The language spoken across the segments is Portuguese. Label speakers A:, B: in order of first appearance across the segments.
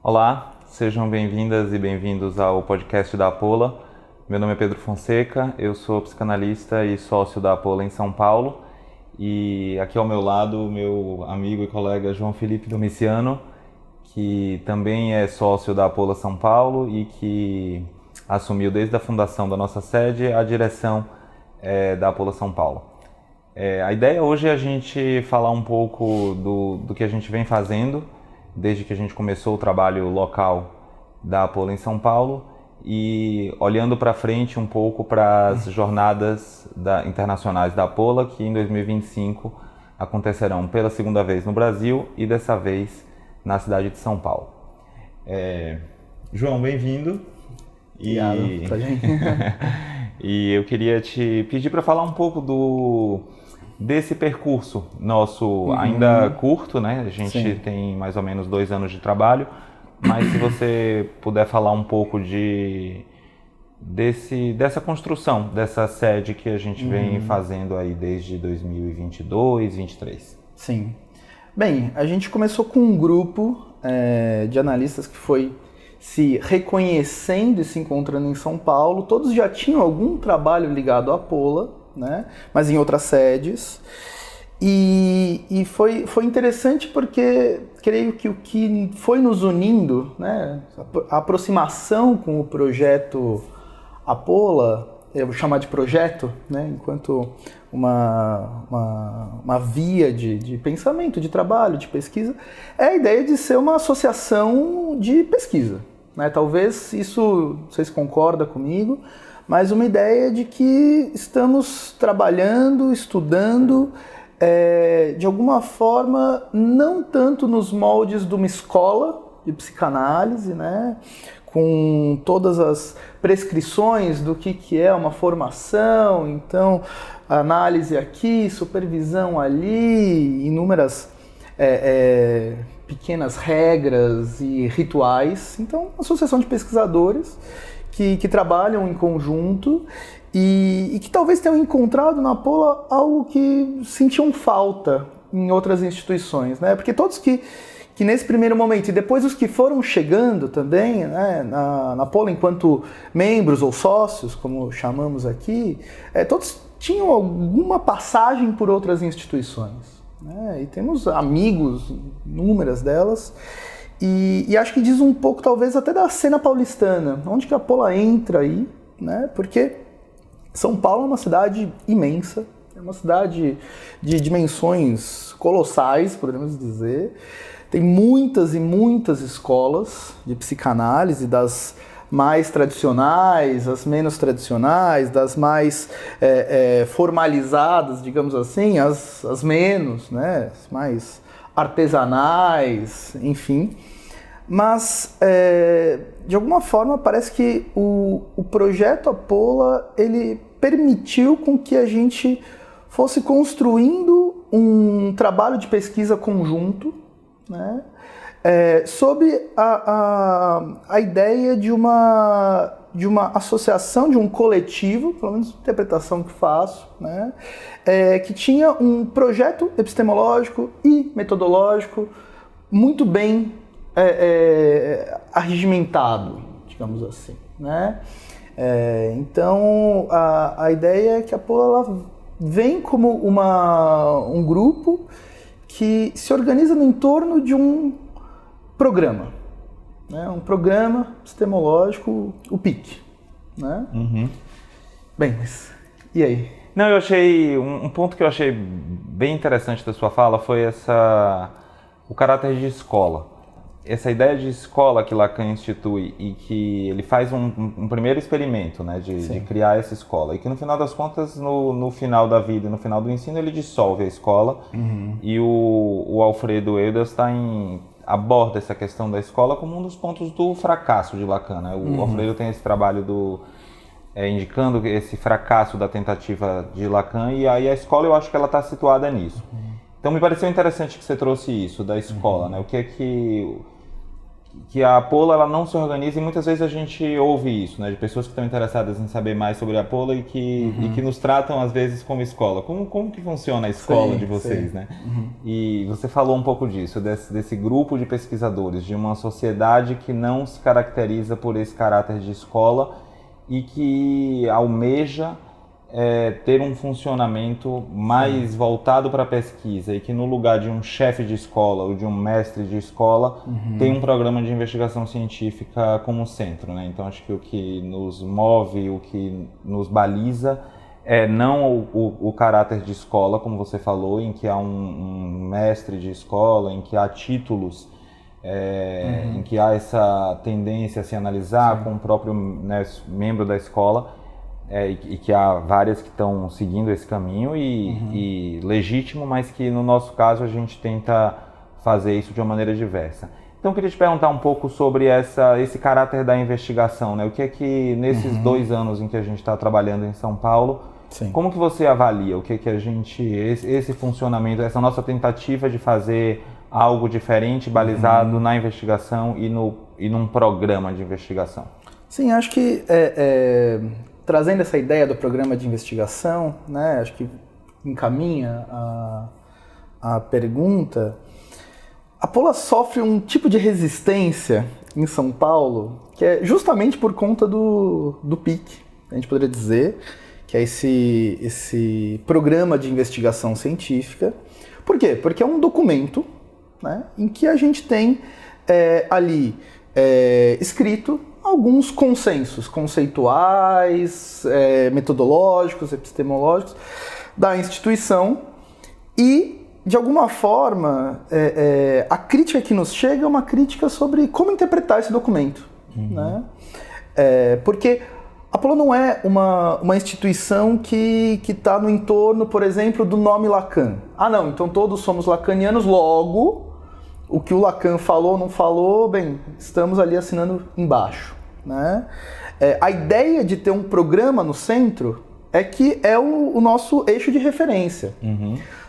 A: Olá, sejam bem-vindas e bem-vindos ao podcast da Apola. Meu nome é Pedro Fonseca, eu sou psicanalista e sócio da Apola em São Paulo. E aqui ao meu lado, meu amigo e colega João Felipe Domiciano, que também é sócio da Apola São Paulo e que assumiu desde a fundação da nossa sede a direção da Apola São Paulo. A ideia hoje é a gente falar um pouco do que a gente vem fazendo desde que a gente começou o trabalho local da Apola em São Paulo e olhando para frente um pouco para as jornadas internacionais da Apola, que em 2025 acontecerão pela segunda vez no Brasil e dessa vez na cidade de São Paulo. João, bem-vindo.
B: Obrigado, pra gente.
A: E eu queria te pedir para falar um pouco desse percurso nosso ainda curto, né? A gente tem mais ou menos 2 anos de trabalho, mas se você puder falar um pouco dessa construção, dessa sede que a gente vem fazendo aí desde 2022, 2023.
B: Sim. Bem, a gente começou com um grupo de analistas que foi se reconhecendo e se encontrando em São Paulo. Todos já tinham algum trabalho ligado à Apola, né? Mas em outras sedes. E foi interessante porque creio que o que foi nos unindo, né, a aproximação com o projeto Apola, eu vou chamar de projeto, né, enquanto uma via de pensamento, de trabalho, de pesquisa, é a ideia de ser uma associação de pesquisa, né? Talvez isso, vocês concordam comigo, mas uma ideia de que estamos trabalhando, estudando, de alguma forma, não tanto nos moldes de uma escola de psicanálise, né, com todas as prescrições do que é uma formação, então, análise aqui, supervisão ali, inúmeras pequenas regras e rituais. Então, uma associação de pesquisadores que trabalham em conjunto e que talvez tenham encontrado na Apola algo que sentiam falta em outras instituições, né? Porque todos que nesse primeiro momento, e depois os que foram chegando também, né, na Apola enquanto membros ou sócios, como chamamos aqui, todos tinham alguma passagem por outras instituições, né? E temos amigos, inúmeras delas, e acho que diz um pouco, talvez, até da cena paulistana, onde que a Apola entra aí, né? Porque São Paulo é uma cidade imensa, é uma cidade de dimensões colossais, podemos dizer. Tem muitas e muitas escolas de psicanálise, das mais tradicionais, as menos tradicionais, das mais formalizadas, digamos assim, as menos, né? As mais artesanais, enfim. Mas, de alguma forma, parece que o projeto Apola, ele permitiu com que a gente fosse construindo um trabalho de pesquisa conjunto, né, sob a ideia de uma associação, de um coletivo, pelo menos a interpretação que faço, né, que tinha um projeto epistemológico e metodológico muito bem arregimentado, digamos assim, né? Então, a ideia é que a Apola vem como um grupo que se organiza no entorno de um programa, né? Um programa epistemológico, o PIC, né? Bem, mas e aí?
A: Não, eu achei, um ponto que eu achei bem interessante da sua fala foi o caráter de escola. Essa ideia de escola que Lacan institui e que ele faz um primeiro experimento, né, de criar essa escola, e que no final das contas, no final da vida e no final do ensino, ele dissolve a escola. E o Alfredo Edelstein aborda essa questão da escola como um dos pontos do fracasso de Lacan, né? O Alfredo tem esse trabalho indicando esse fracasso da tentativa de Lacan, e aí a escola, eu acho que ela está situada nisso. Então me pareceu interessante que você trouxe isso da escola, né? O que é que que a Apollo ela não se organiza, e muitas vezes a gente ouve isso, né, de pessoas que estão interessadas em saber mais sobre a Apollo e que nos tratam às vezes como escola. Como que funciona a escola de vocês, né? E você falou um pouco disso, desse grupo de pesquisadores, de uma sociedade que não se caracteriza por esse caráter de escola e que almeja ter um funcionamento mais voltado para a pesquisa, e que no lugar de um chefe de escola ou de um mestre de escola tem um programa de investigação científica como centro, né? Então acho que o que nos move, o que nos baliza é não o caráter de escola, como você falou, em que há um mestre de escola, em que há títulos, em que há essa tendência a se analisar com o próprio, né, membro da escola, e que há várias que estão seguindo esse caminho e legítimo, mas que no nosso caso a gente tenta fazer isso de uma maneira diversa. Então eu queria te perguntar um pouco sobre esse caráter da investigação, né? O que é que nesses 2 anos em que a gente está trabalhando em São Paulo, como que você avalia o que é que esse funcionamento, essa nossa tentativa de fazer algo diferente, balizado na investigação e num programa de investigação?
B: Sim, acho que trazendo essa ideia do programa de investigação, né, acho que encaminha a pergunta. A Apollo sofre um tipo de resistência em São Paulo que é justamente por conta do PIC, a gente poderia dizer, que é esse programa de investigação científica. Por quê? Porque é um documento, né, em que a gente tem ali escrito alguns consensos conceituais, metodológicos, epistemológicos da instituição, e, de alguma forma, a crítica que nos chega é uma crítica sobre como interpretar esse documento. Né? Porque a Apollo não é uma instituição que está no entorno, por exemplo, do nome Lacan. Ah, não, então todos somos lacanianos, logo o que o Lacan falou ou não falou, bem, estamos ali assinando embaixo. Né? A ideia de ter um programa no centro é que é o nosso eixo de referência.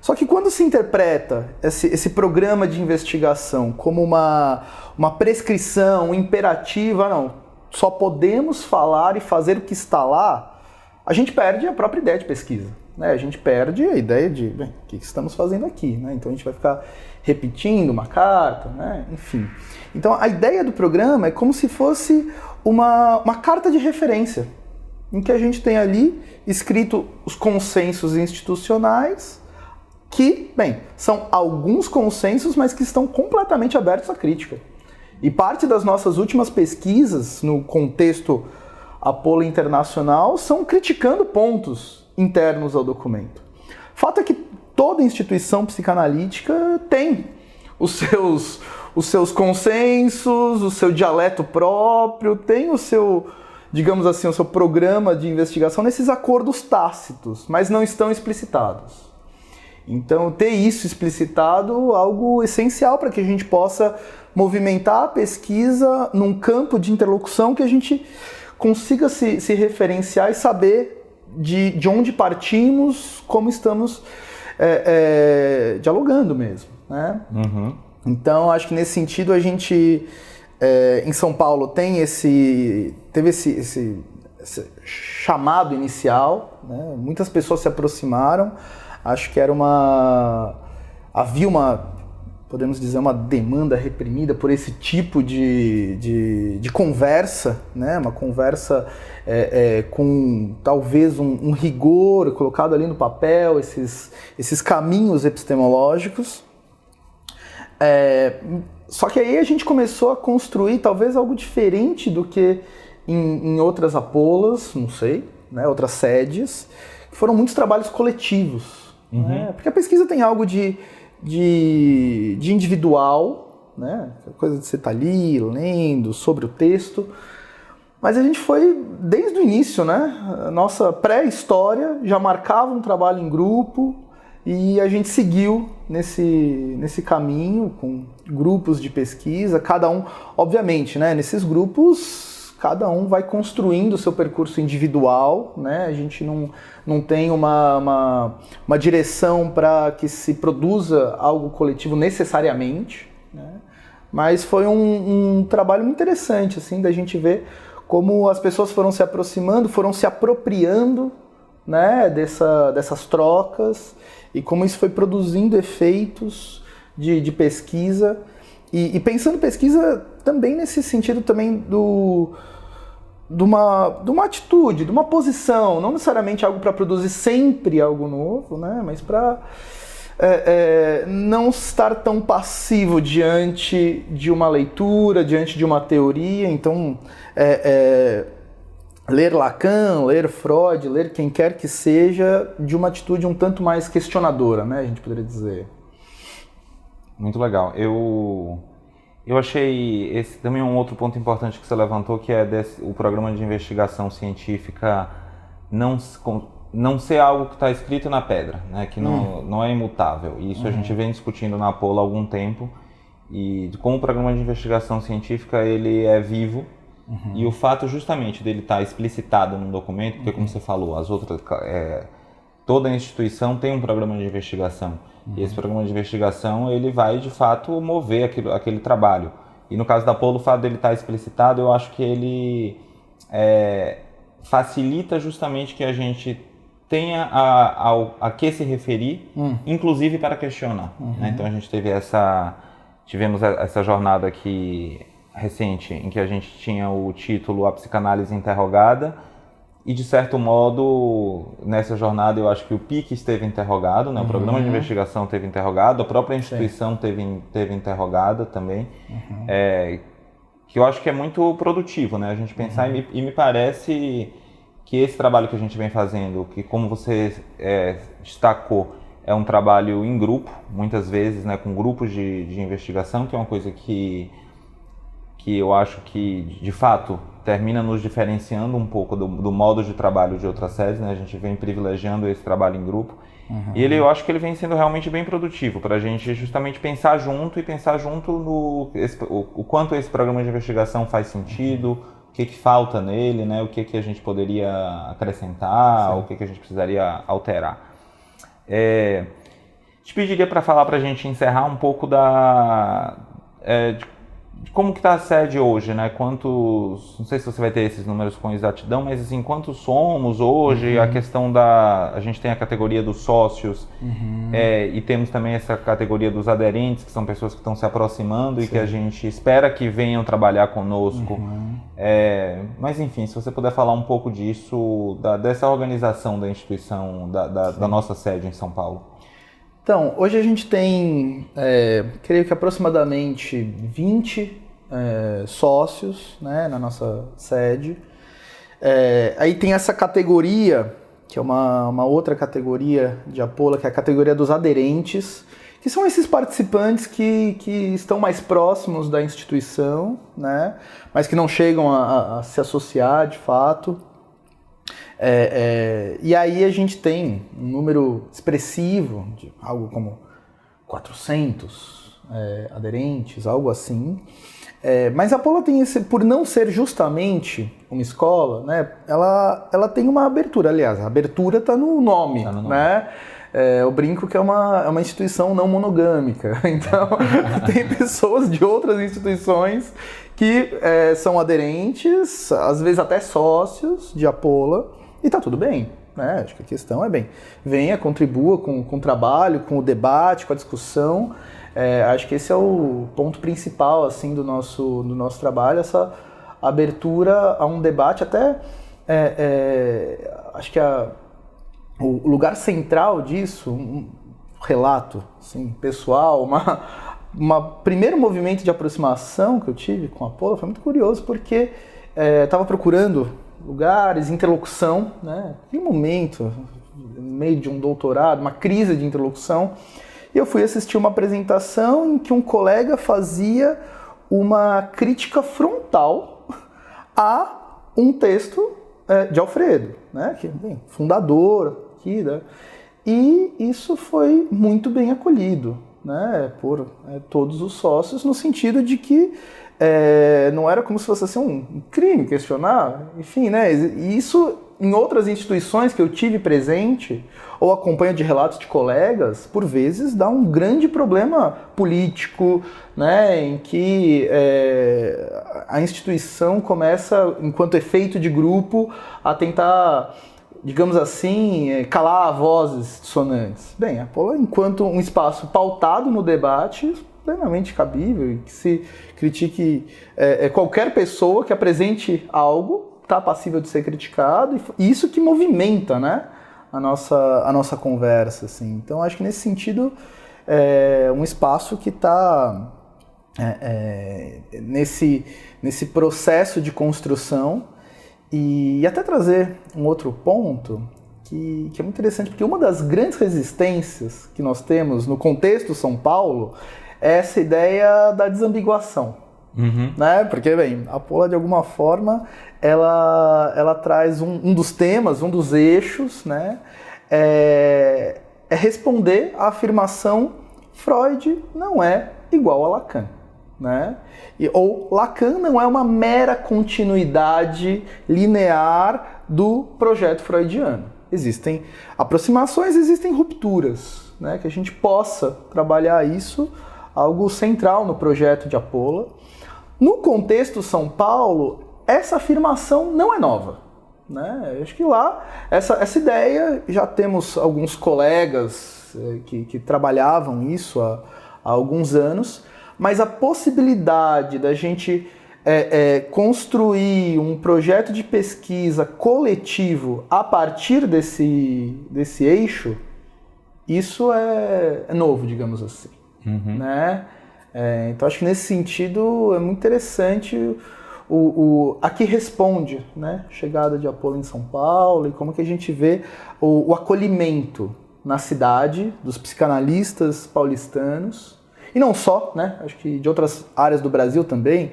B: Só que quando se interpreta esse programa de investigação como uma prescrição imperativa, não, só podemos falar e fazer o que está lá, a gente perde a própria ideia de pesquisa. Né? A gente perde a ideia de, bem, o que estamos fazendo aqui? Né? Então a gente vai ficar repetindo uma carta, né? Enfim. Então a ideia do programa é como se fosse uma carta de referência, em que a gente tem ali escrito os consensos institucionais, que, bem, são alguns consensos, mas que estão completamente abertos à crítica. E parte das nossas últimas pesquisas, no contexto Apollo internacional, são criticando pontos internos ao documento. Fato é que toda instituição psicanalítica tem os seus consensos, o seu dialeto próprio, tem o seu, digamos assim, o seu programa de investigação nesses acordos tácitos, mas não estão explicitados. Então, ter isso explicitado é algo essencial para que a gente possa movimentar a pesquisa num campo de interlocução que a gente consiga se referenciar e saber de onde partimos, como estamos dialogando mesmo. Né? Então, acho que nesse sentido a gente, em São Paulo, teve esse chamado inicial, né? Muitas pessoas se aproximaram. Acho que havia podemos dizer, uma demanda reprimida por esse tipo de conversa, né? Uma conversa com talvez um rigor colocado ali no papel, esses caminhos epistemológicos. Só que aí a gente começou a construir talvez algo diferente do que em outras Apollos, não sei, né? Outras sedes, que foram muitos trabalhos coletivos. Né? Porque a pesquisa tem algo de individual, né? Coisa de você estar ali lendo sobre o texto, mas a gente foi desde o início, né? A nossa pré-história já marcava um trabalho em grupo e a gente seguiu nesse caminho com grupos de pesquisa, cada um, obviamente, né? Nesses grupos cada um vai construindo o seu percurso individual, né? A gente não tem uma direção para que se produza algo coletivo necessariamente, né? mas foi um trabalho muito interessante, assim, da gente ver como as pessoas foram se aproximando, foram se apropriando, né, dessas trocas, e como isso foi produzindo efeitos de pesquisa, e pensando pesquisa também nesse sentido também de uma atitude, de uma posição, não necessariamente algo para produzir sempre algo novo, né, mas para não estar tão passivo diante de uma leitura, diante de uma teoria. Então, ler Lacan, ler Freud, ler quem quer que seja, de uma atitude um tanto mais questionadora, né, a gente poderia dizer.
A: Muito legal. Eu achei esse também um outro ponto importante que você levantou, que é o programa de investigação científica não ser algo que está escrito na pedra, né? Que não é imutável. E isso a gente vem discutindo na Apollo há algum tempo. E como o programa de investigação científica ele é vivo, e o fato justamente dele estar explicitado num documento, porque como você falou, toda instituição tem um programa de investigação. E esse programa de investigação ele vai de fato mover aquele trabalho. E no caso da Apollo, o fato dele estar explicitado, eu acho que ele facilita justamente que a gente tenha a que se referir, inclusive para questionar. Né? Então a gente tivemos essa jornada aqui recente, em que a gente tinha o título A Psicanálise Interrogada, e de certo modo, nessa jornada eu acho que o PIC esteve interrogado, né? O programa de investigação esteve interrogado, a própria instituição teve interrogada também, que eu acho que é muito produtivo, né? A gente pensar, e me parece que esse trabalho que a gente vem fazendo, que como você destacou, é um trabalho em grupo, muitas vezes, né, com grupos de investigação, que é uma coisa que eu acho que, de fato, termina nos diferenciando um pouco do modo de trabalho de outras séries, né? A gente vem privilegiando esse trabalho em grupo. E eu acho que ele vem sendo realmente bem produtivo para a gente justamente pensar junto o quanto esse programa de investigação faz sedido, o que falta nele, né? O que a gente poderia acrescentar, o que a gente precisaria alterar. Te pediria para falar para a gente encerrar um pouco de como que está a sede hoje, né? Não sei se você vai ter esses números com exatidão, mas assim, quantos somos hoje? A questão a gente tem a categoria dos sócios, e temos também essa categoria dos aderentes, que são pessoas que estão se aproximando e que a gente espera que venham trabalhar conosco. Mas enfim, se você puder falar um pouco disso, dessa organização da instituição, da nossa sede em São Paulo.
B: Então, hoje a gente tem, creio que aproximadamente 20 sócios, né, na nossa sede. Aí tem essa categoria, que é uma outra categoria de Apollo, que é a categoria dos aderentes, que são esses participantes que estão mais próximos da instituição, né, mas que não chegam a se associar de fato. E aí a gente tem um número expressivo, de algo como 400 aderentes, algo assim. Mas a Apollo tem por não ser justamente uma escola, né, ela tem uma abertura. Aliás, a abertura está no nome, né? Eu brinco que é uma instituição não monogâmica. Então, tem pessoas de outras instituições que são aderentes, às vezes até sócios de Apollo, e tá tudo bem, né? Acho que a questão é venha, contribua com o trabalho, com o debate, com a discussão. Acho que esse é o ponto principal assim, do nosso trabalho, essa abertura a um debate, até acho que o lugar central disso, um relato assim, pessoal, primeiro movimento de aproximação que eu tive com a Apollo foi muito curioso, porque estava procurando lugares, interlocução, né? Em um momento, no meio de um doutorado, uma crise de interlocução, e eu fui assistir uma apresentação em que um colega fazia uma crítica frontal a um texto de Alfredo, né? Que, bem, fundador aqui, né? E isso foi muito bem acolhido, né? Por todos os sócios, no sentido de que não era como se fosse assim, um crime questionar, enfim, né? E isso em outras instituições que eu tive presente, ou acompanho de relatos de colegas, por vezes dá um grande problema político, né, em que a instituição começa, enquanto efeito de grupo, a tentar, digamos assim, calar vozes dissonantes. Bem, a Pola, enquanto um espaço pautado no debate, plenamente cabível, e que se critique qualquer pessoa que apresente algo, está passível de ser criticado, e isso que movimenta, né, a nossa conversa. Assim. Então, acho que nesse sentido, é um espaço que está nesse processo de construção. E até trazer um outro ponto que é muito interessante, porque uma das grandes resistências que nós temos no contexto São Paulo é essa ideia da desambiguação.
A: Uhum.
B: Né? Porque, bem, a Pola, de alguma forma, ela traz um dos temas, um dos eixos, né? É responder à afirmação Freud não é igual a Lacan. Né? Ou Lacan não é uma mera continuidade linear do projeto freudiano. Existem aproximações, existem rupturas, né? Que a gente possa trabalhar isso, algo central no projeto de Apola. No contexto São Paulo, essa afirmação não é nova. Né? Acho que lá, essa ideia, já temos alguns colegas que trabalhavam isso há alguns anos, mas a possibilidade da gente construir um projeto de pesquisa coletivo a partir desse eixo, isso é novo, digamos assim.
A: Uhum.
B: Né? Então acho que nesse sentido é muito interessante a que responde, né? A chegada de Apola em São Paulo e como que a gente vê o acolhimento na cidade dos psicanalistas paulistanos. E não só, né? Acho que de outras áreas do Brasil também.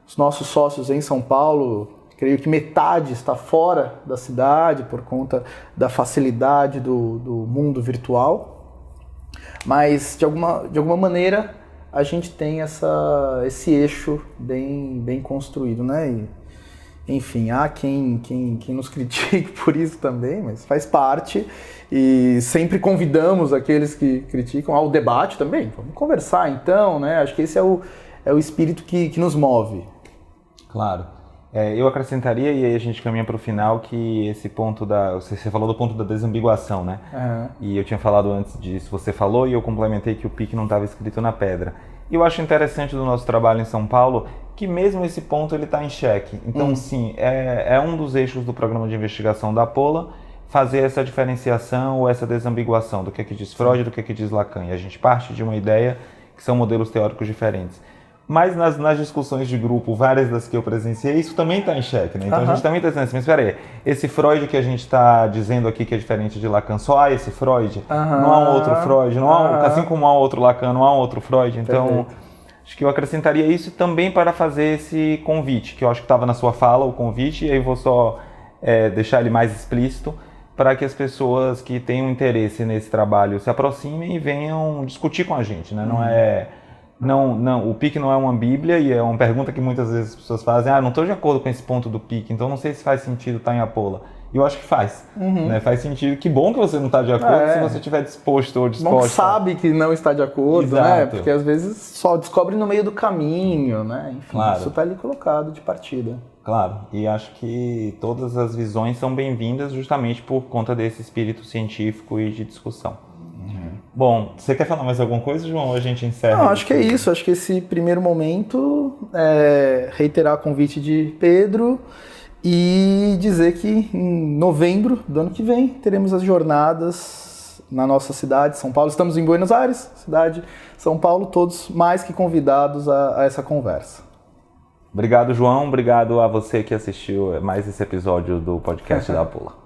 B: Os nossos sócios em São Paulo, creio que metade está fora da cidade por conta da facilidade do mundo virtual. Mas, de alguma maneira, a gente tem esse eixo bem construído, né? E, enfim, há quem nos critique por isso também, mas faz parte. E sempre convidamos aqueles que criticam ao debate também. Vamos conversar então, né? Acho que esse é o espírito que nos move.
A: Claro. Eu acrescentaria, e aí a gente caminha para o final, que esse ponto você falou do ponto da desambiguação, né?
B: Uhum.
A: E eu tinha falado antes disso, você falou, e eu complementei que o PIC não estava escrito na pedra. E eu acho interessante do nosso trabalho em São Paulo que mesmo esse ponto ele está em xeque. Então, sim, é um dos eixos do programa de investigação da Apola fazer essa diferenciação ou essa desambiguação do que diz Freud e do que diz Lacan. E a gente parte de uma ideia que são modelos teóricos diferentes. Mas nas discussões de grupo, várias das que eu presenciei, isso também está em xeque, né? Então a gente também está dizendo assim, mas espera aí, esse Freud que a gente está dizendo aqui que é diferente de Lacan, só há esse Freud? Não há um outro Freud? Não há, assim como há outro Lacan, não há um outro Freud? Então, acho que eu acrescentaria isso também para fazer esse convite, que eu acho que estava na sua fala, o convite, e aí vou só deixar ele mais explícito, para que as pessoas que tenham interesse nesse trabalho se aproximem e venham discutir com a gente, né? Não, o PIC não é uma bíblia e é uma pergunta que muitas vezes as pessoas fazem, não estou de acordo com esse ponto do PIC, então não sei se faz sentido estar em Apola. E eu acho que faz, né? Faz sentido. Que bom que você não está de acordo se você estiver disposto ou disposta.
B: Bom que sabe que não está de acordo,
A: Exato.
B: né? Porque às vezes só descobre no meio do caminho, né? Enfim,
A: claro.
B: Isso está ali colocado de partida.
A: Claro, e acho que todas as visões são bem-vindas justamente por conta desse espírito científico e de discussão. Bom, você quer falar mais alguma coisa, João, ou a gente encerra?
B: Não, acho que é isso. Acho que esse primeiro momento é reiterar o convite de Pedro e dizer que em novembro do ano que vem teremos as jornadas na nossa cidade, São Paulo. Estamos em Buenos Aires, cidade São Paulo, todos mais que convidados a essa conversa.
A: Obrigado, João. Obrigado a você que assistiu mais esse episódio do podcast da Apola.